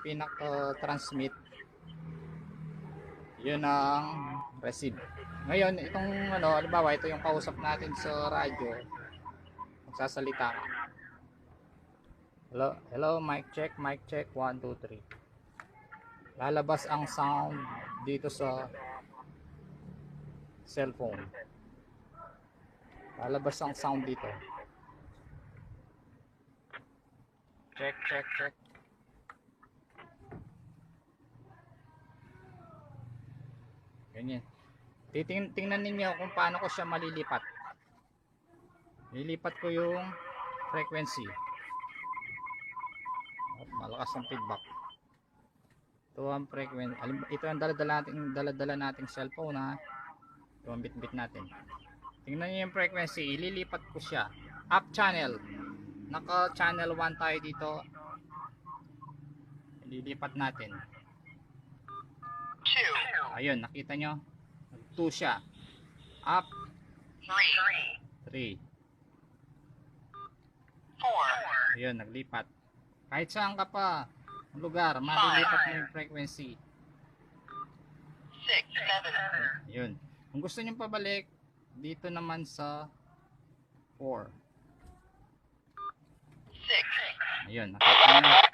pinaka-transmit, yun ang receive. Ngayon, itong ano, halimbawa, ito yung kausap natin sa radyo. Magsasalita ka. Hello, hello, mic check, 1, 2, 3. Lalabas ang sound dito sa cellphone. Lalabas ang sound dito. Check, check, check. Ganyan. Tingnan ninyo kung paano ko siya malilipat. Lilipat ko yung frequency. Malakas ang feedback. Ito ang frequency. Ito ang dala-dala nating cellphone, ha. Ito ang bit-bit natin. Tingnan niyo yung frequency. Ililipat ko siya. Up channel. Naka channel 1 tayo dito. Ililipat natin. Ayun, nakita nyo? 2 siya. Up 3. 4. Ayun, naglipat. Kahit saan ka pa lugar, malilipat mo yung frequency. 6, 7. Ayun. Kung gusto nyo pabalik, dito naman sa 4. 6. Ayun, nakita nyo.